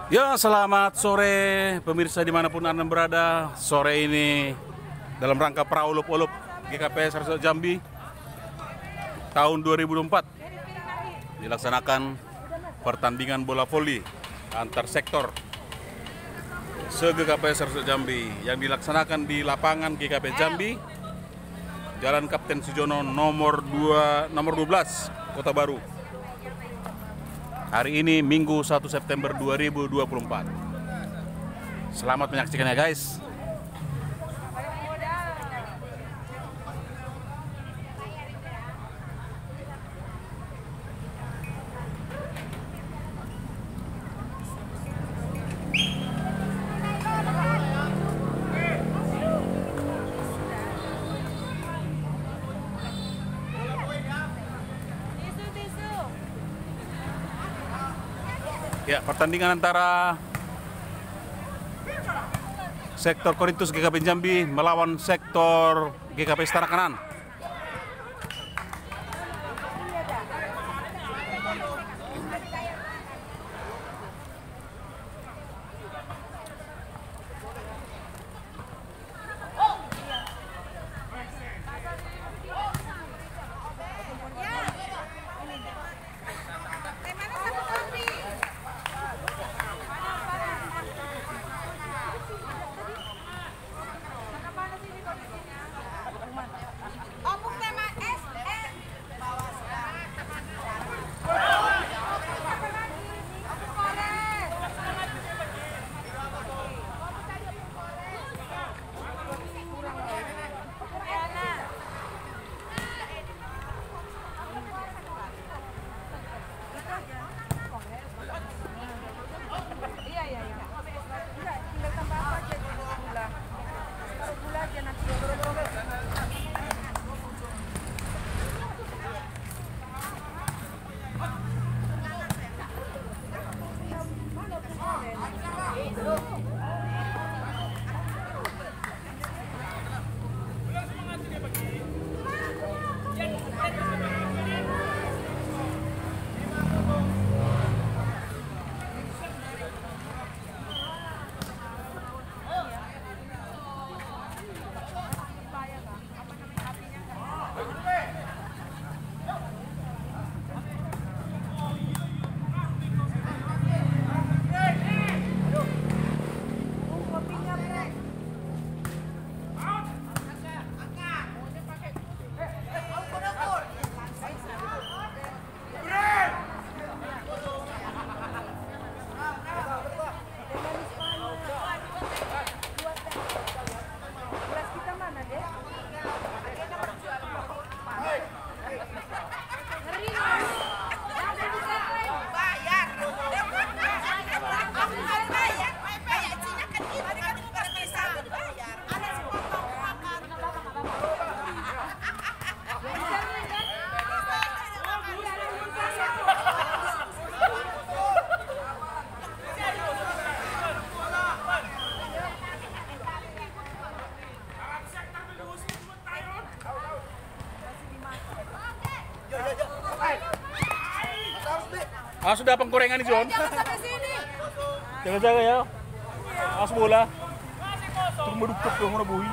Ya, selamat sore pemirsa dimanapun Anda berada. Sore ini dalam rangka Praulup-Ulup GKP Sarsel Jambi tahun 2024 dilaksanakan pertandingan bola voli antar sektor se-GKP Sarsel Jambi yang dilaksanakan di lapangan GKP Jambi, Jalan Kapten Sujono nomor 12, Kota Baru. Hari ini Minggu 1 September 2024. Selamat menyaksikan ya guys. Ya, pertandingan antara sektor Korintus GKP Jambi melawan sektor GKP Setara Kanan. Sudah penggorengan nih, John. Jaga-jaga ya. Awas bola. Tunggu medukuk dong merebuhi.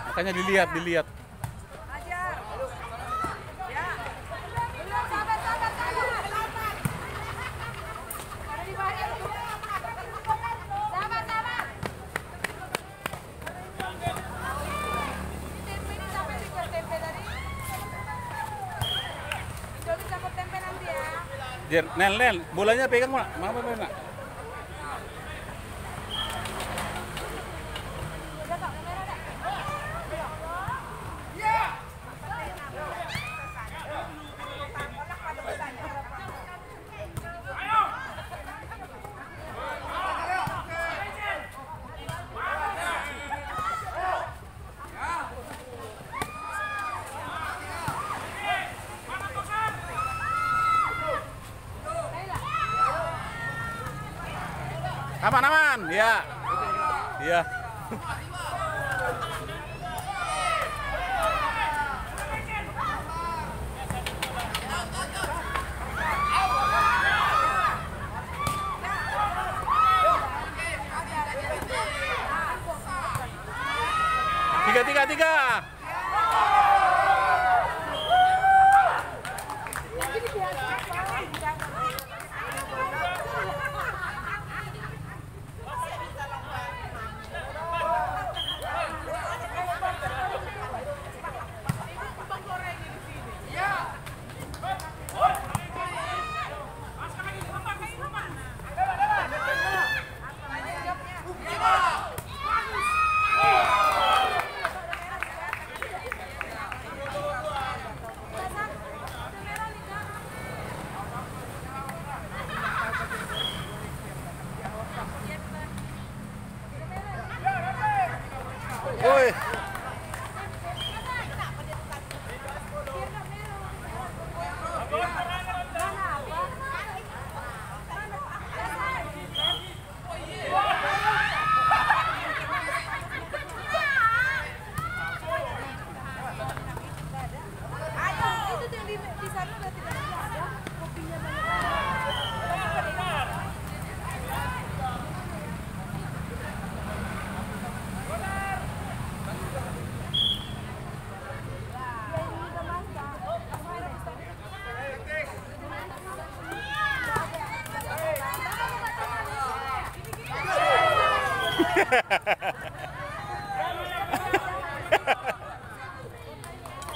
Makanya dilihat. Nel, bolanya pegang mana? Mana? Aman, ya. Iya.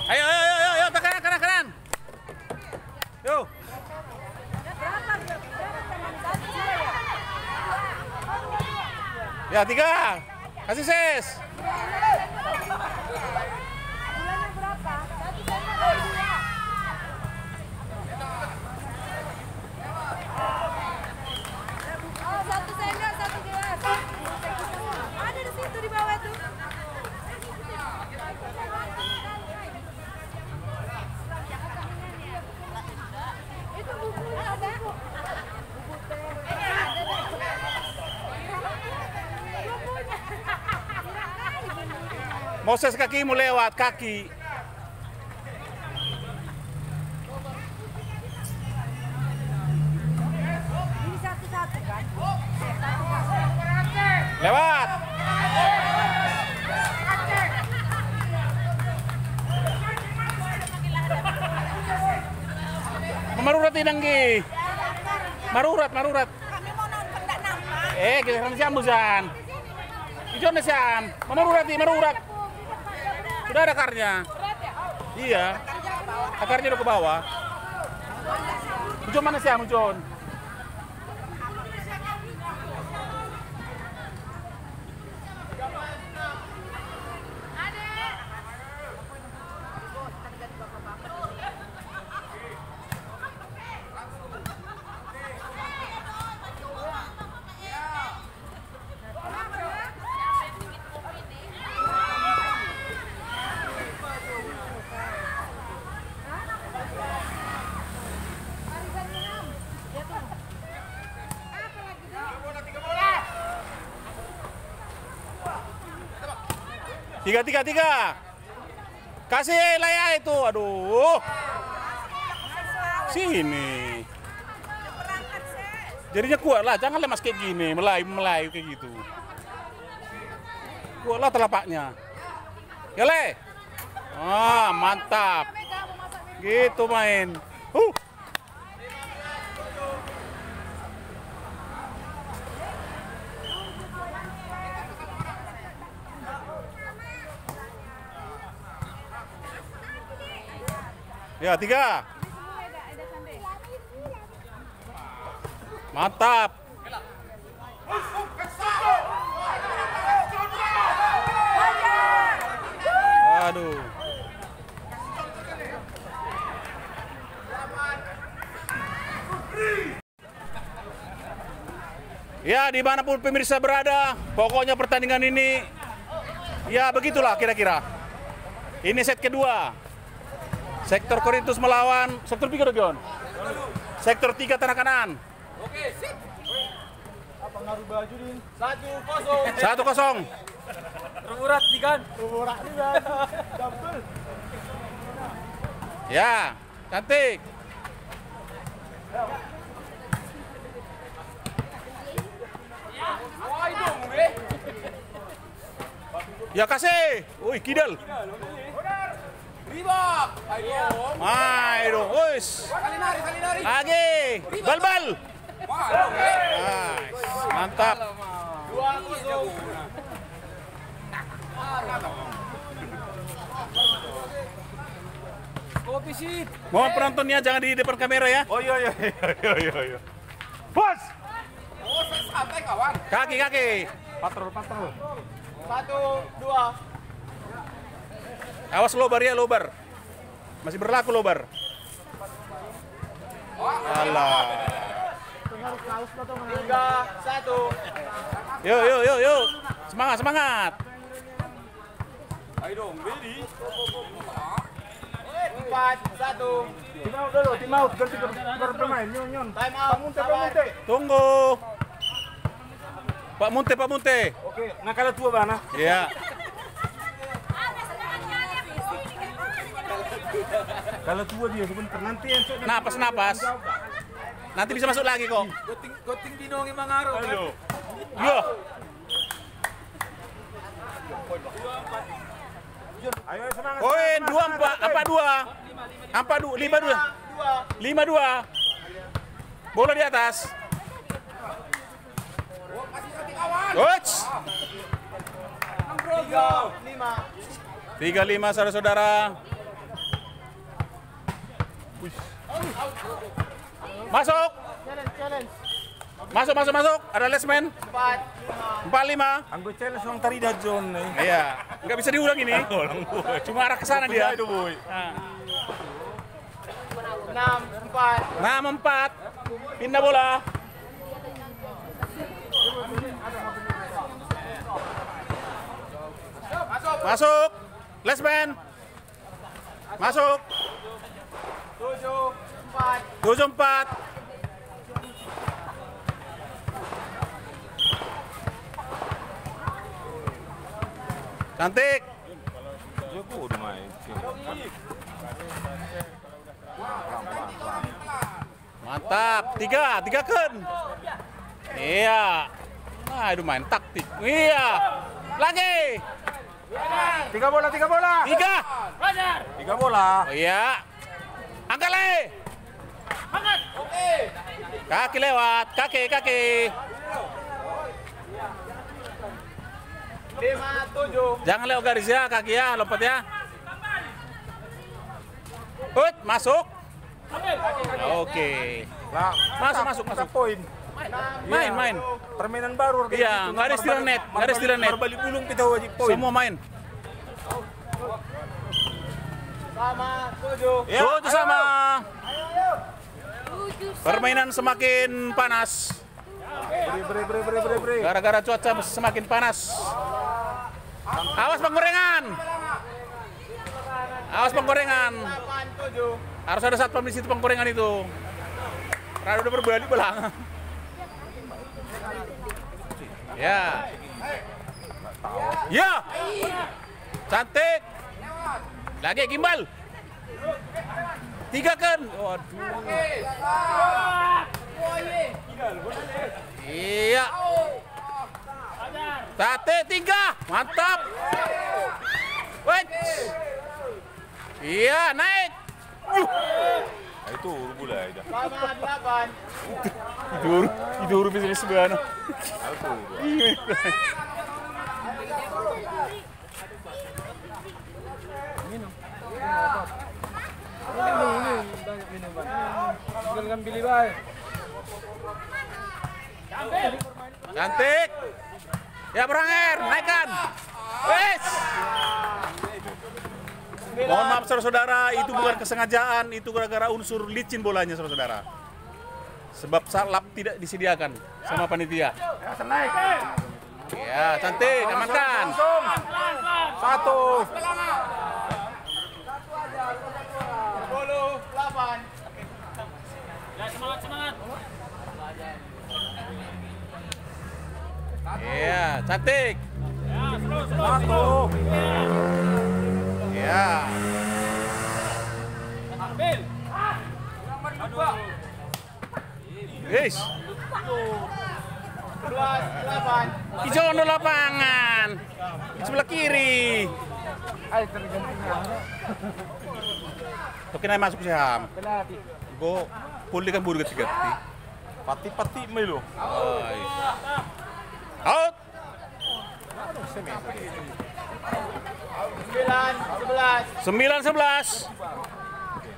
Ayo, kanan. Yo. Ya, 3. Kasih ses. Satu sendok, satu gelas. Ada di situ di bawah tuh. Itu bukunya ada. Moses kakimu lewat kaki. Ini satu-satu kan? Lewat. Marurat inanggi. Marurat. Kami mau nonton enggak nampak. Kita kan siam busan. Ijon na siam. Marurat. Sudah ada akarnya. Iya. Akarnya udah ke bawah. Ujon mana siam, Ujon? Tiga. Kasih layar itu. Aduh. Sini. Jadinya kuat lah. Jangan lemas kayak gini. Melayu kayak gitu. Kuat lah telapaknya. Ya le. Mantap. Gitu main. Ya, 3. Mantap. Aduh. Ya, dimanapun pemirsa berada, pokoknya pertandingan ini, ya begitulah kira-kira. Ini set kedua. Sektor Korintus melawan sektor 3 Region. Sektor 3 Tanah Kanan. Oke, sip. Apa ngaruh baju din? 1-0. 1-0. Terurat nih kan? Terurat nih kan? Double. Ya, cantik. Ya kasih. Wih, kidal. Ribak. Ayo. Ayo, wis. Kali nari. Lagi. Bal. Wah, oke. Nice. Mantap. 2-0. Kopi sih. Mohon penontonnya jangan di depan kamera ya. Oh iya. Bos. Oh, santai kawan. Kaki. Patrol. 1-2. Awas lobar ya, lobar. Masih berlaku lobar. Alah. 3-1. Yuk. Semangat. Ayo dong, ready. 4-1. Tim out ganti bermain. Nyon. Time out. Pamunte. Tunggu. Pak Munte. Oke, nakala tua bana. Ya. Kalau tua dia sebentar nanti yang Napas. Nanti bisa masuk lagi kok. Goting dinongi mangaro. Halo. Yo. Ayo semangat. Poin 52. Bola di atas. Coach. 3-5 saudara-saudara. Masuk. Masuk. Ada lesman. 4-5. Anggo challenge yang tadi dah zone nih. Iya, nggak bisa diulang ini. Cuma arah ke sana dia. Itu boy. 6-4. Pindah bola. Masuk. Lesman. Masuk. 7-4. Cantik. Joko udah main. Mantap. 3 kan. Iya. Nah, itu main taktik. Iya. Lagi. 3 bola. 3. 3 bola. Oh iya. Angkat le. Kaki lewat. Kaki. 5-7. Jangan lewat garis ya, kaki ya, lompat ya. Masuk. Oke. Lah, Masuk. Poin. Main. Permainan baru. Iya, nggak ada istilah net. Baru balik ulung kita wajib poin. Semua main. Sama 7. Ya, Tujuh sama. Permainan semakin panas. Bre. Gara-gara cuaca semakin panas. Awas penggorengan. 8-7. Harus ada satpam di situ penggorengan itu. Karena udah berbalik belang. Ya. Cantik. Lagi gimbal. 3 kan. Waduh. Iya. Tate 3. Mantap. Wait. Iya, naik. Itu bola aja. Sama 8. Itu huruf di sebelah. Tinggalkan pilih baik. Cantik. Ya Branger, naikkan. Wes. Mohon maaf saudara-saudara, itu bukan kesengajaan, itu gara-gara unsur licin bolanya saudara-saudara. Sebab salap tidak disediakan sama panitia. Ya, cantik, amankan. 1. 8. Ya, semangat. Iya, cantik. Ya, terus. 1. Iya. Ambil. Guys, 11-8. hijau di lapangan. Di sebelah kiri. Tokin ay masuk siya. Go, puli kan buru ketiga. Pati melo. Out. 9-11.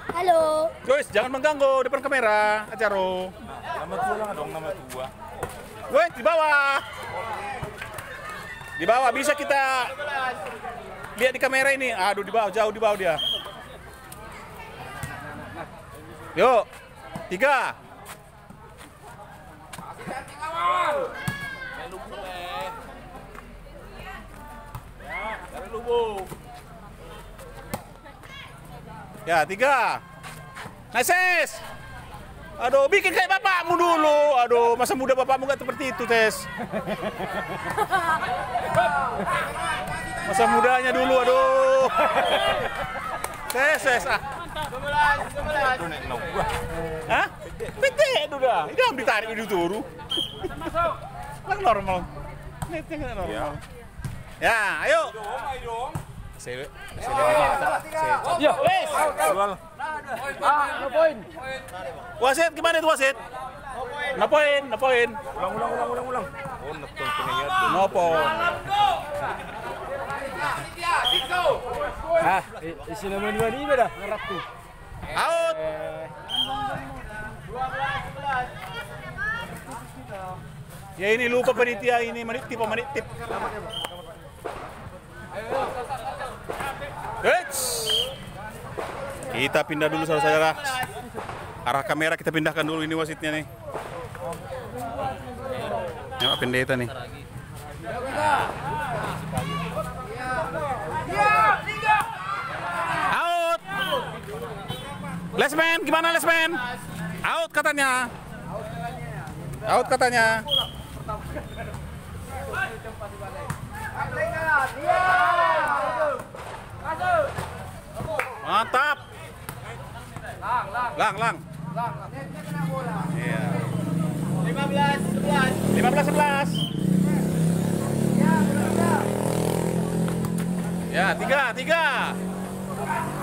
Halo. Guys, jangan mengganggu depan kamera, Acaro. Nama tua lah dong, nama tua. Woi, di bawah. Di bawah bisa kita lihat di kamera ini. Aduh, di bawah, jauh di bawah dia. Yuk, 3. Ya, 3. Nice. Aduh, bikin kayak bapakmu dulu. Aduh, masa muda bapakmu gak seperti itu, Tes. Masa mudanya dulu, aduh. Ses ah. 11. Itu nek no gua. Hah? Pete udah. Ini kan ditarik di turu. Kan normal. Netnya kan normal. Ya, ayo. Sewe. Ya, wes. Jual. No poin. Wasit gimana itu wasit? No poin. Ulang. Oh, netong pengen No poin. Ah, isi nama dua ni dah. Ngerap tu. Out. 12. Ya ini lupa panitia ini menitip. Eits. Kita pindah dulu saudara-saudara. Arah kamera kita pindahkan dulu ini wasitnya nih. Ya, pendeta nih. Out. Lesman, gimana Lesman? Out katanya. Mantap. Lang. Iya. 15. 15-11. Ya, 3.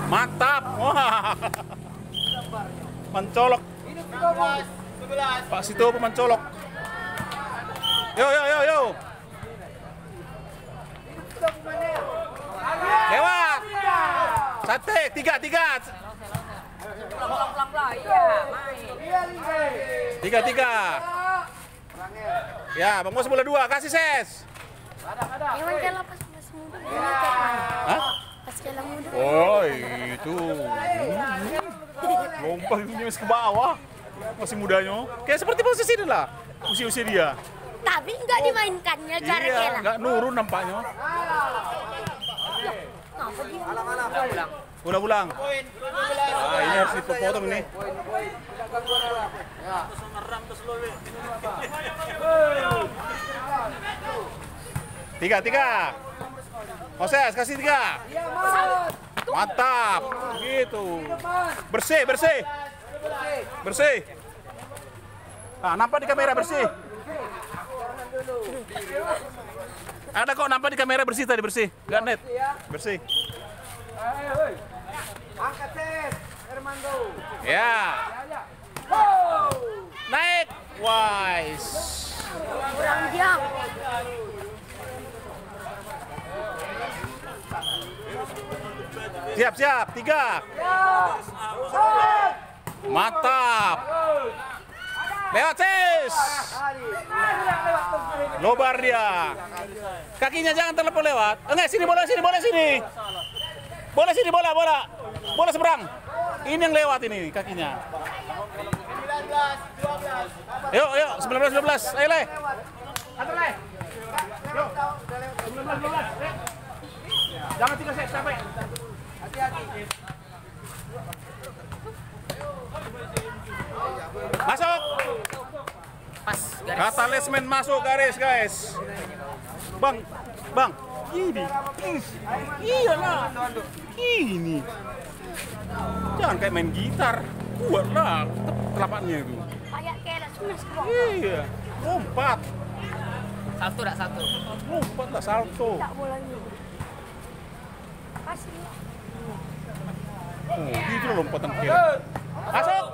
Mantap. Wah. Mencolok. 11. Pak Sito mencolok. Yo. Lewat. Sate, 3. Pulang-pulang lah, iya, main. 3. Ya, Bang Bos bola 2, kasih Ses. Iwan Kela pas muda, kayak mana? Hah? Pas Kela muda. Oh, itu. Lompat masih ke bawah. Masih mudanya. Kayak seperti posisi ini lah. Usia dia. Tapi nggak dimainkannya cara Iya, Kela. nggak nurun nampaknya. Kenapa dia? Ulang. Ah, ini harus dipotong ini. Tiga. Moses kasih 3. Mantap. Gitu. Bersih. Ah, nampak di kamera bersih. Ada kok nampak di kamera bersih tadi bersih. Nggak net. Bersih. Angkat Ses. Hermando. Ya. Naik. Wise. Kurang diam. Siap. 3. Mantap. Lewat Sis. Lobar dia. Kakinya jangan terlalu lewat. Enggak, sini bola sini. Bola seberang. Ini yang lewat ini kakinya. 19. 12. Yuk, 19-12. Ayo, Le. Antar, Le. Yuk. 19-12. Jangan 3 set, capek. Hati-hati. Masuk. Pas. Kata Lesman masuk garis, guys. Bang. Ini. Iyalah. Ini. Jangan kayak main gitar. Kuat lah telapaknya itu. Kayak Kela smash ke bawah. Iya. Lompat. Satu. Lompat lah salto. Tak bolanya. Kasih. Oh, gitu loh lompatan kiri. Masuk.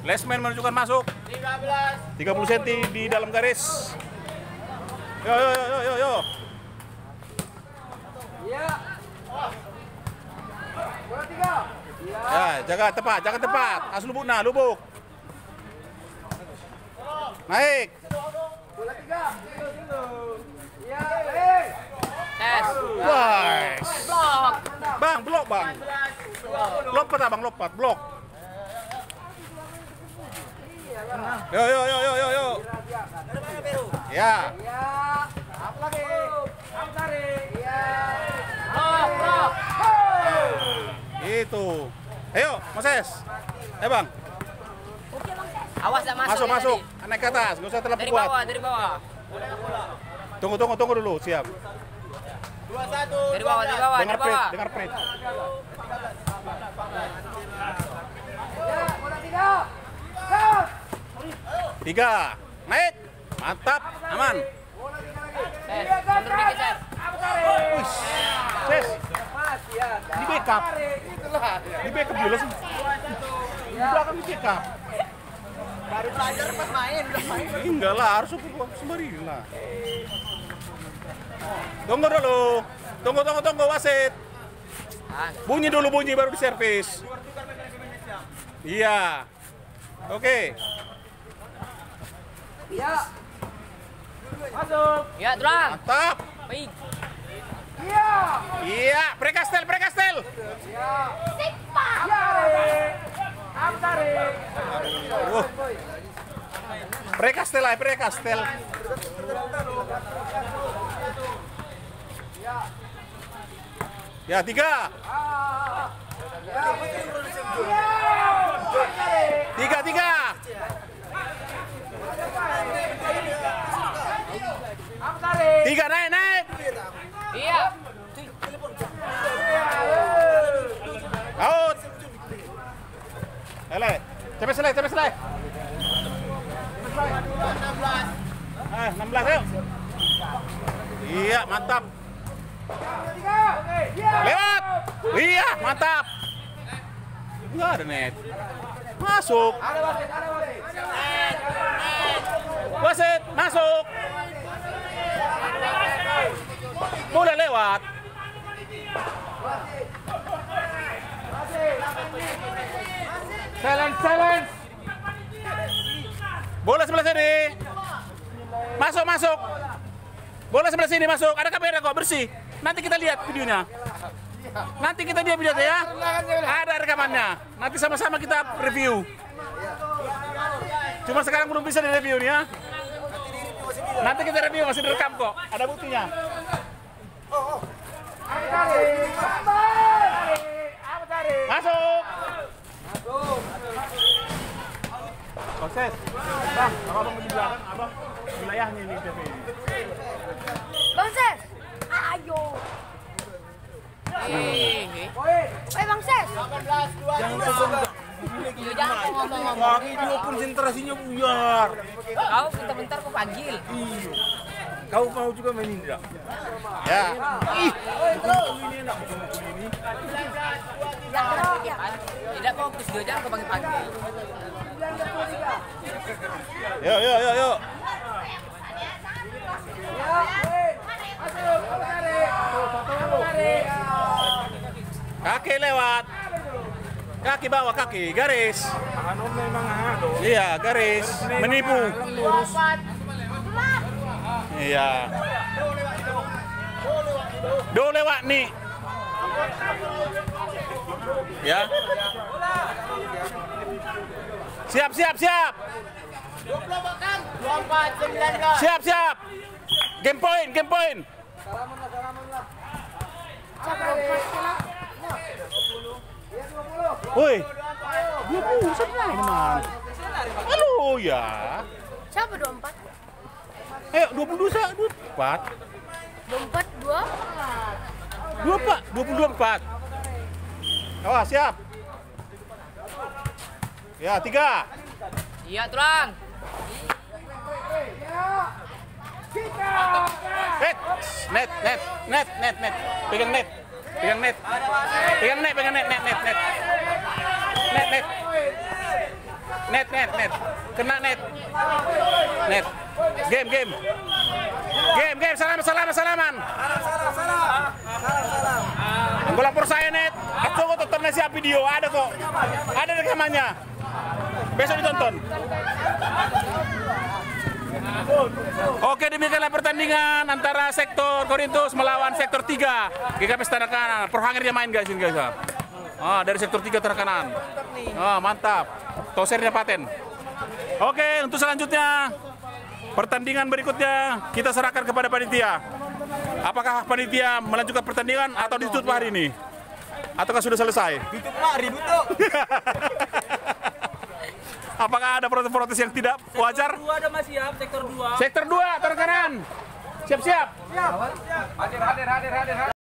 Lesman menunjukkan masuk. 13. 30 cm di dalam garis. Yo. Iya. Bola 3. Ya, jangan tepat. Lubuk. Naik. Bola 3. Iya. Wise. Bang, blok. Lompat, blok. Yo. Ya. Apa lagi? Tarik. Iya. Itu. Ayo, Moses. Bang. Oke, Bang Ses. Awas tak masuk. Masuk. Naik ke atas, nggak usah terlalu kuat. Dari bawah. Tunggu dulu, siap. 21. Dari bawah. Dengar prit. bola 3. Gas. 3. Naik. Mantap. Aman. Bola 3 lagi. Mundur dikit, Sir. Wih. Ses. Mas, ya. Di backup. Itulah. Di backup dulu sih. Di belakang di backup. Baru belajar pas main, udah main. Enggak lah, harus sembari lah. Tunggu dulu. Tunggu wasit. Bunyi dulu baru diservis. Iya. Oke. Ya. Masuk. Ya, Drang. Mantap. Baik. Iya. Iya, prekastel. Ya. Tarik. Tarik. Prekastel. Ya, 3. Tiga. Tarik. 3 naik. Iya. Out. Cepet selesai. 16 yuk. Iya, mantap. Lewat. Iya, mantap. Enggak ada net. Masuk. Wasit, masuk. Boleh lewat. Silence. Bola sebelah sini. Masuk. Bola sebelah sini masuk. Ada kamera kok, bersih. Nanti kita lihat videonya. Ya. Ada rekamannya. Nanti sama-sama kita review. Cuma sekarang belum bisa direview nih ya. Nanti kita review, masih direkam kok. Ada buktinya. Masuk. Proses. Bang, abang di belakang, abang wilayahnya ini TV ini. Bang Ses. Ayo. Bang Ses. Jangan ngomong-ngomong. Lagi juga konsentrasinya buyar. Kau bentar-bentar kau panggil. Iya. Kau mau juga main Indra? Ya. Ini enak ini. Tidak fokus dia jangan kau panggil. Yuk. Kaki lewat. Kaki bawah kaki, garis. Anu memang ada. Iya, garis. Menipu. Iya. Do lewat nih. Ya. Siap. 24, 19. Siap. Game point. Woi. 20 senang teman. Halo ya. Siapa 24? 22 saya 24. 24 2. 24. Awas, siap. Ya, 3. Iya, Drang. Net. Pegang net. Net. Kena net. Game. Salaman. Gue lapor saya net. Aku tonton siap video, ada kok. Ada rekamannya. Besok ditonton. Oke, demikianlah pertandingan antara sektor Korintus melawan sektor 3 GKP Standar Kanan. Prohangernya main guys ini guys. Dari sektor 3 terkanan. Mantap. Tosernya paten. Oke, untuk selanjutnya pertandingan berikutnya kita serahkan kepada panitia. Apakah panitia melanjutkan pertandingan atau ditutup hari ini? Ataukah sudah selesai? Tutup Pak, ribut tuh. Apakah ada protes-protes yang tidak wajar? Sektor 2 ada masih siap, sektor 2. Sektor 2 terkanan. Siap-siap. Hadir.